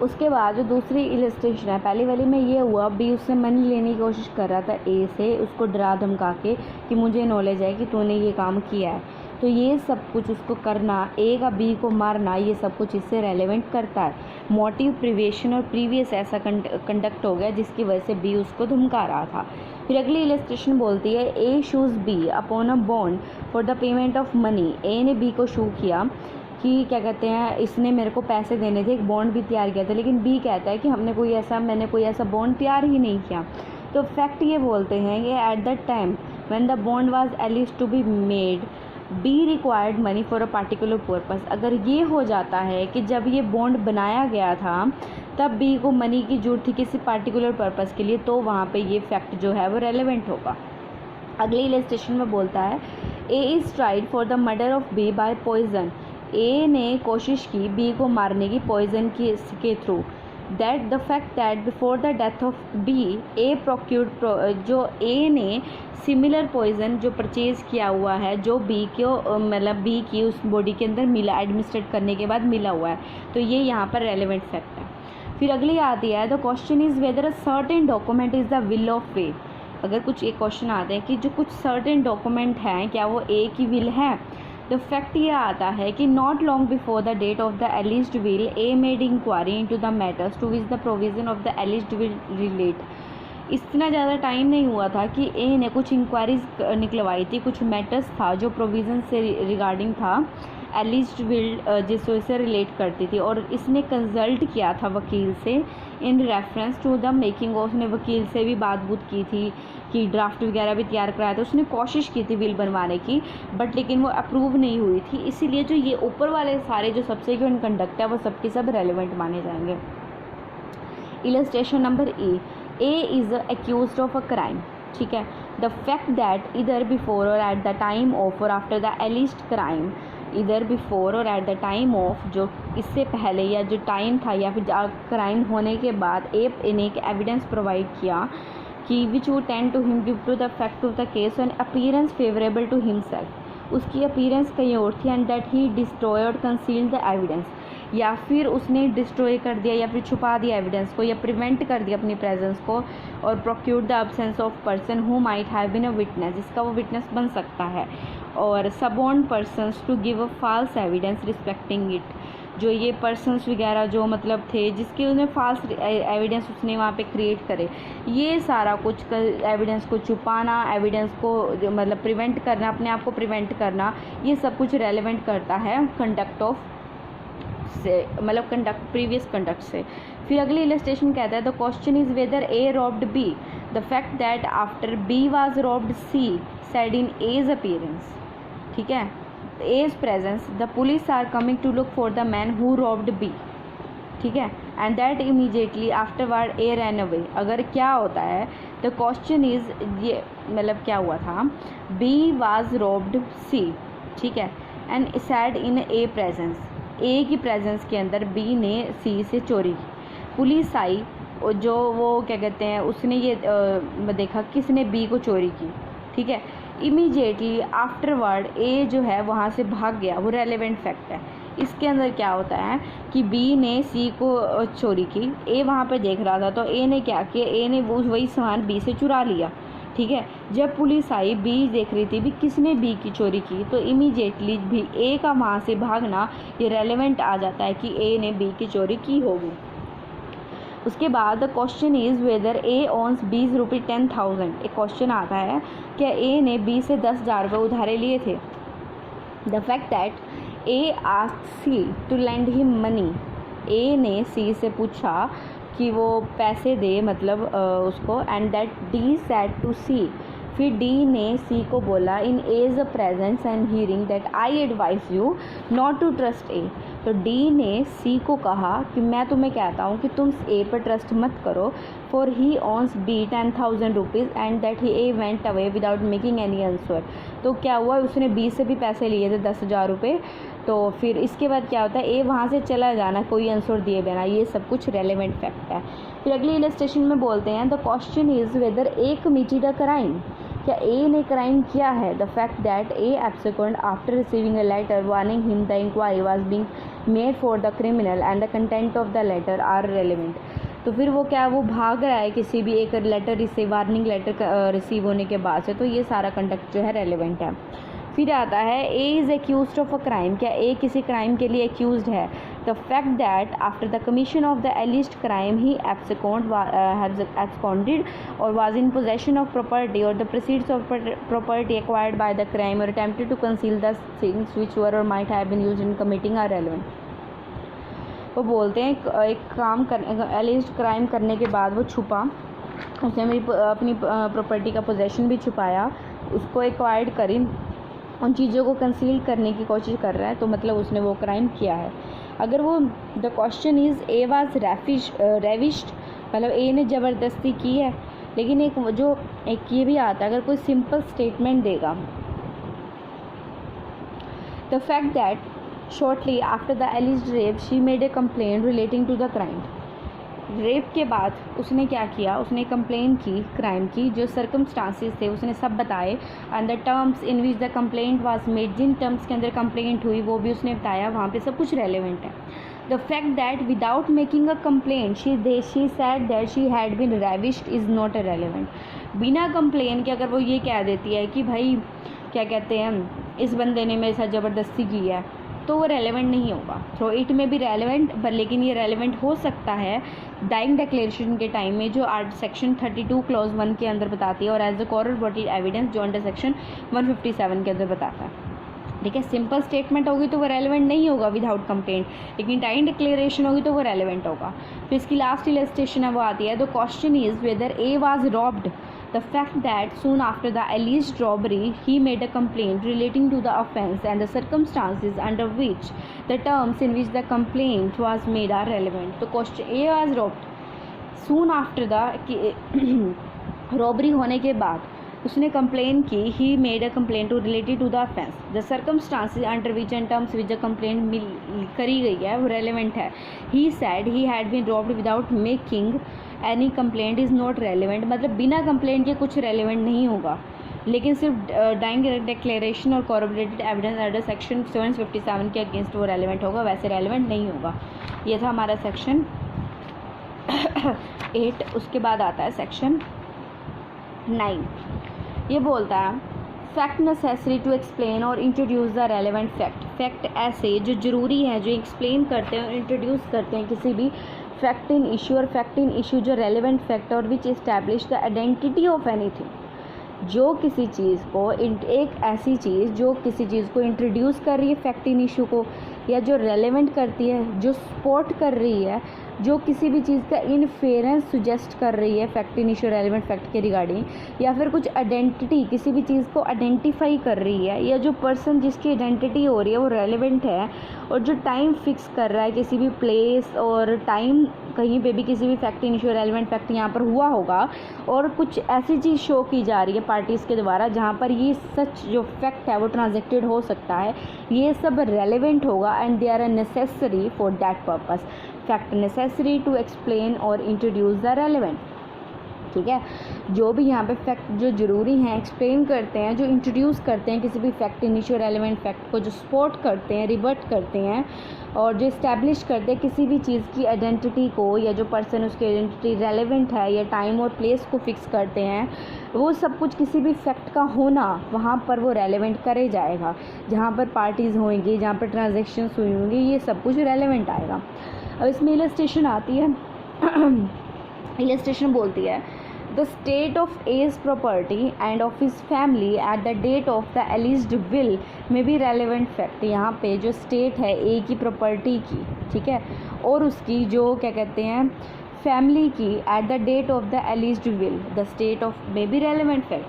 उसके बाद जो दूसरी इलस्ट्रेशन है, पहली वाली में ये हुआ बी उससे मनी लेने की कोशिश कर रहा था ए से, उसको डरा धमका के कि मुझे नॉलेज है कि तूने ये काम किया है। तो ये सब कुछ उसको करना, ए का बी को मारना, ये सब कुछ इससे रेलेवेंट करता है। मोटिव, प्रिवेशन और प्रीवियस ऐसा कंडक्ट हो गया जिसकी वजह से बी उसको धमका रहा था। फिर अगली इलस्ट्रेशन बोलती है A sues B upon a bond for the payment of money. A ने बी को शू किया कि क्या कहते हैं, इसने मेरे को पैसे देने थे, एक बॉन्ड भी तैयार किया था, लेकिन बी कहता है कि मैंने कोई ऐसा बॉन्ड तैयार ही नहीं किया। तो फैक्ट ये बोलते हैं कि at that time when the bond was alleged to be made B required money for a particular purpose. अगर ये हो जाता है कि जब ये बॉन्ड बनाया गया था तब बी को मनी की जरूरत थी किसी पार्टिकुलर पर्पस के लिए, तो वहाँ पे ये फैक्ट जो है वो रेलेवेंट होगा। अगले इलस्ट्रेशन में बोलता है A is tried for the murder of B by poison. A ने कोशिश की बी को मारने की पॉइजन के through. That the fact that before the death of B A procured, जो ए ने सिमिलर पॉइजन जो परचेज़ किया हुआ है, जो बी को मतलब बी की उस बॉडी के अंदर मिला, एडमिनिस्ट्रेट करने के बाद मिला हुआ है, तो ये यहाँ पर रेलेवेंट फैक्ट है। फिर अगली आती है the question is whether a certain document is the will of A. अगर कुछ एक क्वेश्चन आते हैं कि जो कुछ सर्टेन डॉक्यूमेंट हैं क्या वो ए की विल है, तो फैक्ट ये आता है कि not long before the date of the alleged will A made inquiry into the matters to which the provision of the alleged will relate. इतना ज़्यादा टाइम नहीं हुआ था कि ए ने कुछ इंक्वायरीज निकलवाई थी, कुछ मैटर्स था जो प्रोविज़न से रिगार्डिंग था, एलिज्ड विल जिससे रिलेट करती थी, और इसने कंसल्ट किया था वकील से in reference to the making of. उसने वकील से भी बात की थी कि ड्राफ्ट वगैरह भी तैयार कराया था, उसने कोशिश की थी विल बनवाने की, बट लेकिन वो अप्रूव नहीं हुई थी। इसीलिए जो ये ऊपर वाले सारे जो सब्सिक्वेंट कंडक्ट है वो सबके सब रेलिवेंट माने जाएंगे। Illustration number A is accused of a crime. ठीक है, द फैक्ट दैट इधर बिफोर और एट द टाइम ऑफ और आफ्टर द एलिज्ड क्राइम, इधर बिफोर और एट द टाइम ऑफ, जो इससे पहले या जो टाइम था या फिर क्राइम होने के बाद ए ने एक एविडेंस प्रोवाइड किया कि which would tend to him due to the fact of the case and appearance favourable to himself. उसकी अपीयरेंस कहीं और थी, एंड दैट ही डिस्ट्रॉय और कंसील्ड द एविडेंस, या फिर उसने डिस्ट्रॉय कर दिया या फिर छुपा दिया एविडेंस को या प्रिवेंट कर दिया अपनी प्रेजेंस को, और procured the absence of person who might have been a witness, जिसका वो विटनेस बन सकता है, और suborn persons to give a false evidence respecting it. जो ये पर्सन्स वगैरह जो मतलब थे जिसके उन्हें फॉल्स एविडेंस उसने वहाँ पे क्रिएट करे, ये सारा कुछ एविडेंस को छुपाना, एविडेंस को मतलब प्रिवेंट करना, अपने आप को प्रिवेंट करना, ये सब कुछ रेलेवेंट करता है कंडक्ट ऑफ से, मतलब कंडक्ट प्रीवियस कंडक्ट से। फिर अगली इलस्ट्रेशन कहता है the question is whether A robbed B, the fact that after B was robbed C said in as appearance. ठीक है, as presence the police are coming to look for the man who robbed B. ठीक है, and that immediately afterward A ran away. अगर क्या होता है, the question is ये मतलब क्या हुआ था, बी वाज रॉब्ड सी, ठीक है, and said in a presence, A की प्रेजेंस के अंदर बी ने सी से चोरी की। पुलिस आई और जो वो क्या कहते हैं उसने ये देखा किसने बी को चोरी की। ठीक है, इमीडिएटली आफ्टरवर्ड ए जो है वहाँ से भाग गया, वो रेलेवेंट फैक्ट है। इसके अंदर क्या होता है कि बी ने सी को चोरी की, ए वहाँ पे देख रहा था, तो ए ने क्या किया, ए ने वो वही सामान बी से चुरा लिया। ठीक है, जब पुलिस आई बी देख रही थी भी किसने बी की चोरी की, तो इमीडिएटली भी ए का वहाँ से भागना ये रेलेवेंट आ जाता है कि ए ने बी की चोरी की होगी। उसके बाद द क्वेश्चन इज़ वेदर ए ऑन्स बीज रुपी 10,000। एक क्वेश्चन आता है क्या ए ने बी से 10,000 रुपये उधारे लिए थे। The fact that A asked C to lend him money, A ने सी से पूछा कि वो पैसे दे मतलब उसको, and that D said to C, फिर डी ने सी को बोला in as a presence and hearing that I advise you not to trust A. तो डी ने सी को कहा कि मैं तुम्हें कहता हूँ कि तुम ए पर ट्रस्ट मत करो, for he owes B 10,000 rupees and that he A went away without making any answer. तो क्या हुआ, उसने बी से भी पैसे लिए थे 10,000 रुपये, तो फिर इसके बाद क्या होता है ए वहाँ से चला जाना कोई आंसर दिए बिना, ये सब कुछ रेलेवेंट फैक्ट है। फिर अगली इलस्ट्रेशन में बोलते हैं the question is whether A committed a crime, क्या ए ने क्राइम किया है? The fact that A absent after receiving a letter warning him the inquiry was being made for the criminal and the content of the letter are relevant. तो फिर वो क्या, वो भाग रहा है किसी भी एक letter receive, warning letter receive होने के बाद से, तो ये सारा कंडक्ट जो है रेलिवेंट है। फिर आता है A is accused of a crime, क्या ए किसी क्राइम के लिए एक्यूज्ड है? The fact that after the commission of the alleged crime he absconded or was in possession of property or the proceeds of property acquired by the crime or attempted to conceal the things which were or might have been used in committing are relevant. वो बोलते हैं एक काम कर, एलिस्ड crime करने के बाद वो छुपा, उसने अपनी प्रॉपर्टी का पोजेशन भी छुपाया, उसको एक्वायर्ड करी, उन चीज़ों को कंसील करने की कोशिश कर रहा है, तो मतलब उसने वो क्राइम किया है। अगर वो the question is A was ravished, मतलब ए ने ज़बरदस्ती की है, लेकिन एक ये भी आता है, अगर कोई सिंपल स्टेटमेंट देगा, the fact that shortly after the alleged rape she made a complaint relating to the crime. Rape के बाद उसने क्या किया, उसने कंप्लेन की क्राइम की, जो सर्कमस्टांसिस थे उसने सब बताए, and the terms in which the complaint was made, जिन टर्म्स के अंदर कंप्लेंट हुई वो भी उसने बताया, वहाँ पे सब कुछ रेलेवेंट है। The fact that without making a complaint she said that she had been ravished is not a relevant. बिना कंप्लेन के अगर वो ये कह देती है कि भाई क्या कहते हैं, इस बंदे ने मेरे साथ ज़बरदस्ती की है, तो वो रेलेवेंट नहीं होगा। थ्रो इट में भी रेलेवेंट, लेकिन ये रेलेवेंट हो सकता है डाइंग डिक्लेरेशन के टाइम में, जो सेक्शन 32 क्लॉज 1 के अंदर बताती है, और एज द कॉरोबोरेटिव एविडेंस जो अंडर सेक्शन 157 के अंदर बताता है। ठीक है, सिंपल स्टेटमेंट होगी तो वो रेलेवेंट नहीं होगा विदाउट कंप्लेंट, लेकिन डाइंग डिक्लेरेशन होगी तो वो रेलेवेंट होगा। फिर इसकी लास्ट इलस्ट्रेशन है वो आती है, the question is whether A was robbed. The fact that soon after the alleged robbery he made a complaint relating to the offence and the circumstances under which the terms in which the complaint was made are relevant. तो question A was robbed. Soon after the robbery होने के बाद उसने complain की, he made a complaint to related to the offence, the circumstances under which and terms which the complaint करी गई है वो रेलिवेंट है। He said he had been robbed without making any complaint is not relevant, मतलब बिना complaint के कुछ relevant नहीं होगा, लेकिन सिर्फ डाइंग डिक्लेरेशन और कॉरोबोरेटेड एविडेंस अंडर सेक्शन 757 के अगेंस्ट वो रेलिवेंट होगा, वैसे रेलिवेंट नहीं होगा। ये था हमारा सेक्शन 8। उसके बाद आता है सेक्शन 9। ये बोलता है फैक्ट नेसेसरी टू एक्सप्लेन और introduce the relevant fact. Fact ऐसे जो ज़रूरी हैं, जो एक्सप्लेन करते हैं और इंट्रोड्यूस करते हैं किसी भी फैक्ट इन इशू, और फैक्ट इन इशू जो relevant fact or which establish the identity of anything, जो किसी चीज़ को एक ऐसी चीज़ जो किसी चीज़ को इंट्रोड्यूस कर रही है फैक्ट इन इशू को, या जो रेलेवेंट करती है, जो सपोर्ट कर रही है, जो किसी भी चीज़ का इन्फेरेंस सुजेस्ट कर रही है fact in issue relevant fact के रिगार्डिंग, या फिर कुछ आइडेंटिटी किसी भी चीज़ को आइडेंटिफाई कर रही है, या जो पर्सन जिसकी आइडेंटिटी हो रही है वो रेलेवेंट है, और जो टाइम फिक्स कर रहा है किसी भी प्लेस और टाइम, कहीं पे भी किसी भी fact in issue relevant fact यहाँ पर हुआ होगा, और कुछ ऐसी चीज़ शो की जा रही है पार्टीज़ के द्वारा जहाँ पर ये सच जो फैक्ट है वो ट्रांजेक्टेड हो सकता है, ये सब रेलेवेंट होगा and they are necessary for that purpose. Fact necessary to explain और इंट्रोड्यूस द रेलेवेंट। ठीक है, जो भी यहाँ पे फैक्ट जो ज़रूरी हैं एक्सप्लेन करते हैं, जो इंट्रोड्यूस करते हैं किसी भी fact in issue relevant fact को, जो सपोर्ट करते हैं, रिवर्ट करते हैं, और जो इस्टेब्लिश करते हैं किसी भी चीज़ की आइडेंटिटी को, या जो पर्सन उसकी आइडेंटिटी रेलेवेंट है, या टाइम और प्लेस को फिक्स करते हैं, वो सब कुछ किसी भी फैक्ट का होना वहाँ पर वो रेलेवेंट करे जाएगा। जहाँ पर पार्टीज़ होंगी, जहाँ पर ट्रांजेक्शन्स हुई होंगी, ये सब कुछ रेलेवेंट आएगा। अब इसमें इलस्ट्रेशन आती है इलस्ट्रेशन बोलती है the state of A's property and of his family at the date of the alleged will में भी रेलेवेंट फैक्ट। यहाँ पे जो स्टेट है ए की प्रॉपर्टी की, ठीक है, और उसकी जो क्या कहते हैं फैमिली की at the date of the alleged will, the state of में भी रेलेवेंट फैक्ट।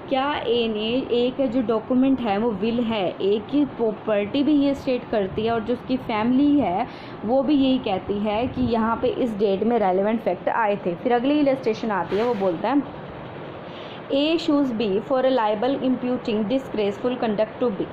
क्या ए का जो डॉक्यूमेंट है वो विल है, ए की प्रॉपर्टी भी ये स्टेट करती है, और जो उसकी फैमिली है वो भी यही कहती है कि यहाँ पे इस डेट में रेलेवेंट फैक्ट आए थे। फिर अगली इलस्ट्रेशन आती है, वो बोलता है A sues B for a libel imputing disgraceful conduct to B.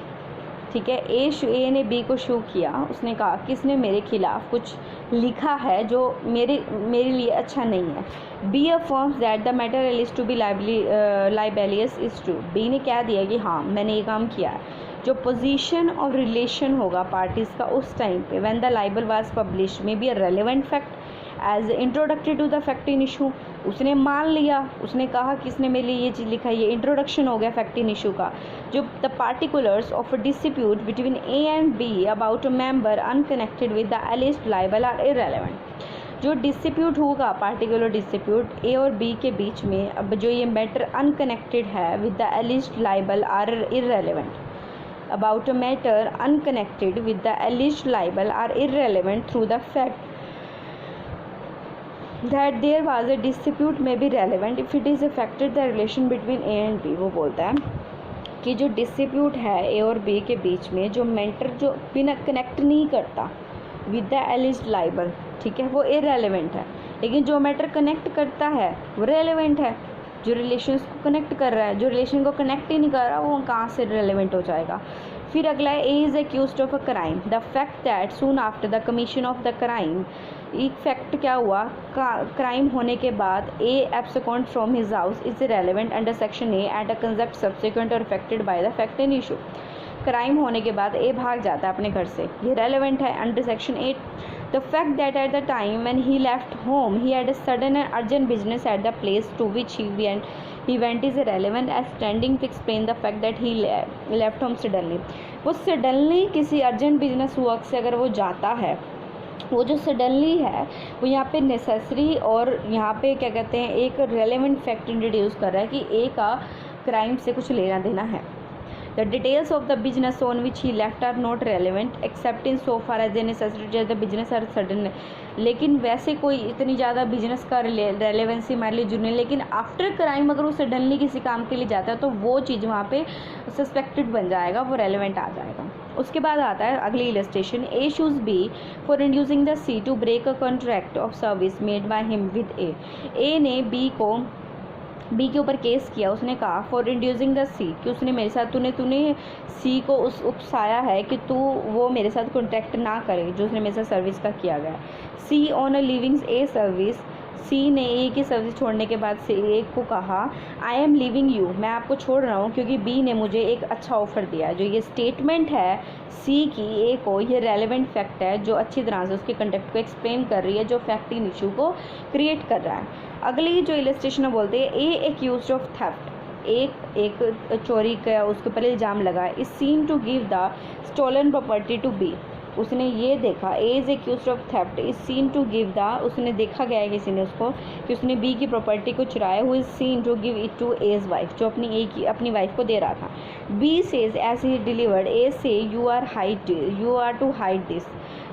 ठीक है। ए ने बी को शो किया, उसने कहा कि इसने मेरे खिलाफ कुछ लिखा है जो मेरे लिए अच्छा नहीं है। B affirms that the matter alleged to be libellous is true. B ने कह दिया कि हाँ मैंने ये काम किया है। जो पोजीशन और रिलेशन होगा पार्टीज़ का उस टाइम पे when the libel was publish में B a relevant fact as introductory to the fact in issue. उसने मान लिया, उसने कहा कि इसने मेरे लिए ये चीज़ लिखा है, ये इंट्रोडक्शन हो गया फैक्ट इन इशू का। जो the particulars of a dispute between A and B about a member unconnected with the alleged libel are irrelevant. जो डिस्प्यूट होगा, पार्टिकुलर डिस्प्यूट ए और बी के बीच में, अब जो ये मैटर अनकनेक्टेड है with the alleged libel are irrelevant. about a matter unconnected with the alleged libel are irrelevant through the fact that there was a dispute may be relevant if it is affected the relation between A and B। वो बोलता है कि जो dispute है ए और B के बीच में, जो मैटर जो बिना कनेक्ट नहीं करता विद द एलिज्ड लाइबल, ठीक है, वो इररेलेवेंट है। लेकिन जो मैटर कनेक्ट करता है वो रेलेवेंट है। जो रिलेशंस को कनेक्ट कर रहा है, जो रिलेशन को कनेक्ट ही नहीं कर रहा वो कहाँ से रेलेवेंट हो जाएगा। फिर अगला है A is accused of a crime the fact that soon after the commission of the crime. एक फैक्ट क्या हुआ, क्राइम होने के बाद A absconded from his house is relevant under section a eight a concept subsequent और affected by the fact in issue. Crime होने के बाद ए भाग जाता है अपने घर से, ये रेलेवेंट है under section 8। The fact that at the time when he left home he had a sudden and urgent business at the place to which he went is irrelevant as standing to explain the fact that he left home suddenly। वो suddenly किसी urgent business work से अगर वो जाता है, वो जो suddenly है वो यहाँ पे नेसेसरी और यहाँ पे क्या कहते हैं एक रेलेवेंट फैक्ट इंट्रोड्यूस कर रहा है कि ए का क्राइम से कुछ लेना देना है। The details of the business on which he left are not relevant except in so far as they necessitate the business are sudden। लेकिन वैसे कोई इतनी ज़्यादा बिजनेस का रेलेवेंसी हमारे लिए जुड़ने, लेकिन आफ्टर क्राइम अगर वो सडनली किसी काम के लिए जाता है तो वो चीज़ वहाँ पे सस्पेक्टेड बन जाएगा, वो रेलेवेंट आ जाएगा। उसके बाद आता है अगली illustration, A sues B for inducing the C to break a contract of service made by him with A. A ने बी के ऊपर केस किया, उसने कहा फॉर इंड्यूसिंग द सी कि उसने मेरे साथ तूने सी को उस उकसाया है कि तू वो मेरे साथ कॉन्ट्रैक्ट ना करे जो उसने मेरे साथ सर्विस का किया गया। C on a living A service, C ने ए की सर्विस छोड़ने के बाद से ए को कहा आई एम लिविंग यू, मैं आपको छोड़ रहा हूँ क्योंकि बी ने मुझे एक अच्छा ऑफर दिया। जो ये स्टेटमेंट है सी की ए को, ये रेलेवेंट फैक्ट है जो अच्छी तरह से उसके कंटेक्ट को एक्सप्लेन कर रही है, जो फैक्ट इन इशू को क्रिएट कर रहा है। अगली जो इलस्ट्रेशन बोलते हैं ए एक्यूज्ड ऑफ थेफ्ट, एक चोरी का उसके ऊपर इल्ज़ाम लगा, is seen to give the stolen property to B. उसने ये देखा, A is accused of theft is seen to give the, उसने देखा गया है किसी ने उसको कि उसने बी की प्रॉपर्टी को चुराया, who is seen to give it to as wife, जो अपनी वाइफ को दे रहा था। B says as he delivered, A says you are to hide this.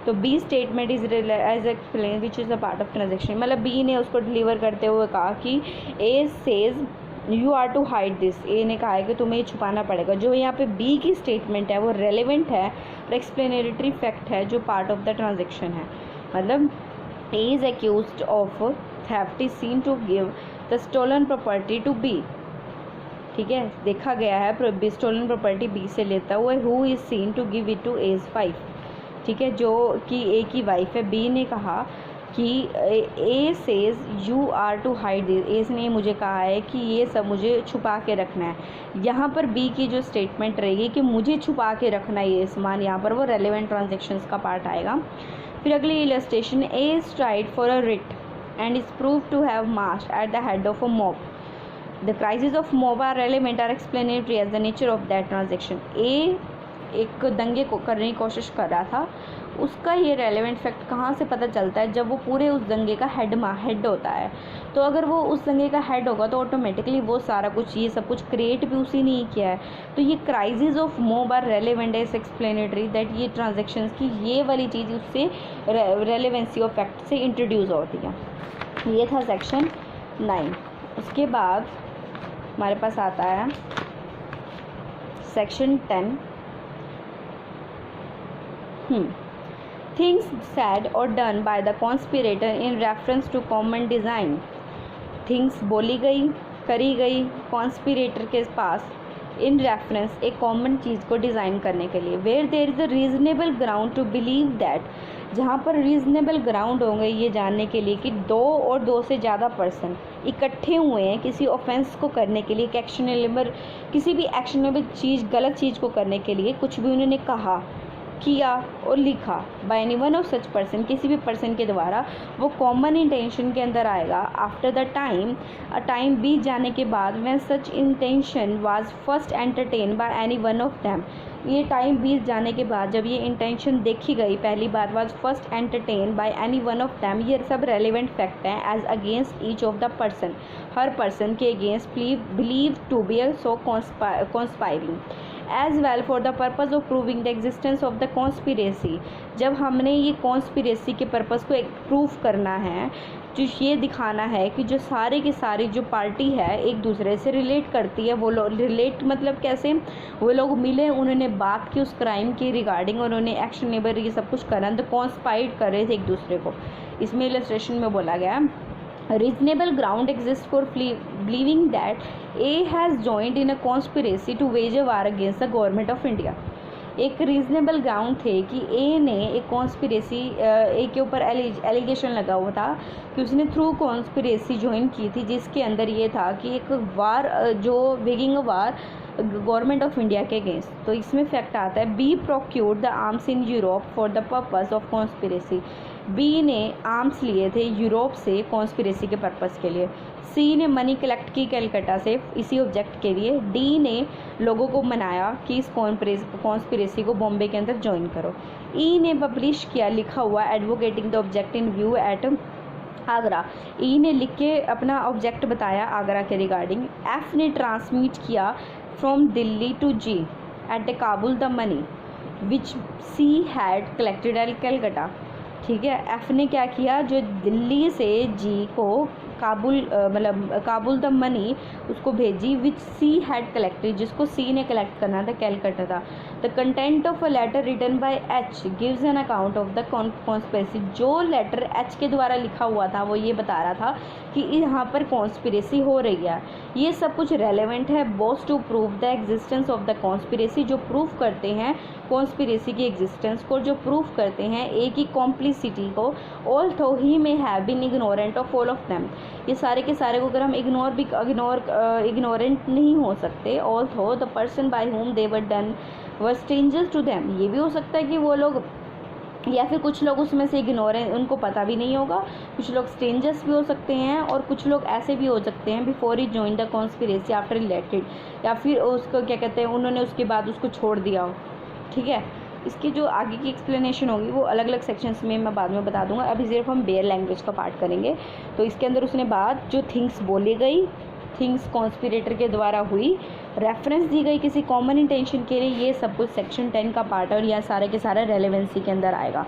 तो B statement is as explain which is a part of transaction, मतलब B ने उसको डिलीवर करते हुए कहा कि A says you are to hide this, A ने कहा है कि तुम्हें छुपाना पड़ेगा। जो यहाँ पे बी की स्टेटमेंट है वो रेलेवेंट है और एक्सप्लेनेटरी फैक्ट है जो पार्ट ऑफ द ट्रांजेक्शन है। मतलब A is accused of theft is seen to give the stolen property to B, ठीक है, देखा गया है स्टोलन प्रॉपर्टी बी से लेता हुआ, who is seen to give it to as wife, ठीक है, जो कि ए की वाइफ है। बी ने कहा कि A says you are to hide this, A ने मुझे कहा है कि ये सब मुझे छुपा के रखना है। यहाँ पर बी की जो स्टेटमेंट रहेगी कि मुझे छुपा के रखना है ये सामान, यहाँ पर वो रेलेवेंट ट्रांजेक्शन्स का पार्ट आएगा। फिर अगली illustration, A is tried for a riot and is proved to have marched at the head of a mob. The crisis of mob are relevant are explanatory as the nature of that transaction. A एक दंगे को करने की कोशिश कर रहा था, उसका ये रेलेवेंट फैक्ट कहाँ से पता चलता है, जब वो पूरे उस दंगे का हेड होता है। तो अगर वो उस दंगे का हेड होगा तो ऑटोमेटिकली वो सारा कुछ ये सब कुछ क्रिएट भी उसी ने ही किया है। तो ये crisis of mob are relevant as explanatory that ये ट्रांजेक्शन्स की ये वाली चीज़ उससे रेलेवेंसी ऑफ फैक्ट से इंट्रोड्यूस होती है। ये था सेक्शन 9। उसके बाद हमारे पास आता है section 10। Things said or done by the conspirator in reference to common design। Things बोली गई, करी गई कॉन्स्पिरेटर के पास इन रेफरेंस एक कॉमन चीज़ को डिज़ाइन करने के लिए। Where there is a reasonable ground to believe that, जहाँ पर रीज़नेबल ग्राउंड होंगे ये जानने के लिए कि दो और दो से ज़्यादा पर्सन इकट्ठे हुए हैं किसी ऑफेंस को करने के लिए, एक एक्शनेबल, किसी भी एक्शनेबल चीज़, गलत चीज़ को करने के लिए कुछ भी उन्होंने कहा, किया और लिखा, bye any one of such person, किसी भी पर्सन के द्वारा, वो कॉमन इंटेंशन के अंदर आएगा। आफ्टर द टाइम बीत जाने के बाद, when such intention was first entertain by any one of them, ये टाइम बीत जाने के बाद जब ये इंटेंशन देखी गई पहली बार, was first entertain by any one of them, ये सब रेलिवेंट फैक्ट हैं as against each of the person, हर पर्सन के against believe to be so conspiring as well for the purpose of proving the existence of the conspiracy. जब हमने ये conspiracy के purpose को प्रूव करना है, जो ये दिखाना है कि जो सारे की सारी जो पार्टी है एक दूसरे से रिलेट करती है, वो लोग रिलेट मतलब कैसे, वो लोग मिले, उन्होंने बात की उस क्राइम की रिगार्डिंग, उन्होंने एक्शनेबल ये सब कुछ करा, तो कॉन्स्पायर्ड कर रहे थे एक दूसरे को। इसमें इलस्ट्रेशन में बोला गया reasonable ground exists for believing that A has joined in a conspiracy to wage a war against the government of India। एक रीजनेबल ग्राउंड थे कि ए ने एक कॉन्स्पिरेसी, ए के ऊपर एलिगेशन लगा हुआ था कि उसने थ्रू कॉन्स्पिरेसी ज्वाइन की थी, जिसके अंदर ये था कि एक वार, जो waging a war government of India के अगेंस्ट। तो इसमें फैक्ट आता है B procured the arms in Europe for the purpose of conspiracy. B ने आर्म्स लिए थे यूरोप से कॉन्स्पिरेसी के पर्पस के लिए। सी ने मनी कलेक्ट की कलकत्ता से इसी ऑब्जेक्ट के लिए। डी ने लोगों को मनाया कि इस कॉन्स्पिरेसी को बॉम्बे के अंदर ज्वाइन करो। ई ने पब्लिश किया लिखा हुआ advocating the object in view at Agra. E ने लिख के अपना ऑब्जेक्ट बताया आगरा के रिगार्डिंग। एफ ने ट्रांसमिट किया from Delhi to G at the Kabul the money which C had collected at Calcutta. ठीक है, एफ ने क्या किया, जो दिल्ली से जी को काबुल मतलब काबुल द मनी उसको भेजी, विच सी हैड कलेक्टेड, जिसको सी ने कलेक्ट करना था कैलकटा था। The content of a letter written by H gives an account of the conspiracy. जो लेटर एच के द्वारा लिखा हुआ था वो ये बता रहा था कि यहाँ पर कॉन्स्पिरेसी हो रही है। ये सब कुछ रेलेवेंट है both to prove the existence of the conspiracy, जो प्रूफ करते हैं कॉन्स्पिरेसी की एग्जिस्टेंस को, जो प्रूफ करते हैं एक ही कॉम्प्लिसिटी को। Although he may have been ignorant of all of them, ये सारे के सारे को अगर हम इग्नोरेंट नहीं हो सकते। Although the person by whom they were done were strangers to them, ये भी हो सकता है कि वो लोग या फिर कुछ लोग उसमें से इग्नोर हैं, उनको पता भी नहीं होगा, कुछ लोग स्ट्रेंजर्स भी हो सकते हैं और कुछ लोग ऐसे भी हो सकते हैं before he join the conspiracy after related, या फिर उसको क्या कहते हैं उन्होंने उसके बाद उसको छोड़ दिया हो। ठीक है, इसकी जो आगे की एक्सप्लेनेशन होगी वो अलग अलग सेक्शंस में मैं बाद में बता दूंगा। अभी सिर्फ हम बेयर लैंग्वेज का पार्ट करेंगे। तो इसके अंदर उसने बात जो थिंग्स बोली गई, थिंग्स कॉन्स्पिरेटर के द्वारा हुई, रेफरेंस दी गई किसी कॉमन इंटेंशन के लिए, ये सब कुछ सेक्शन 10 का पार्ट है और यह सारे के सारे रेलेवेंसी के अंदर आएगा।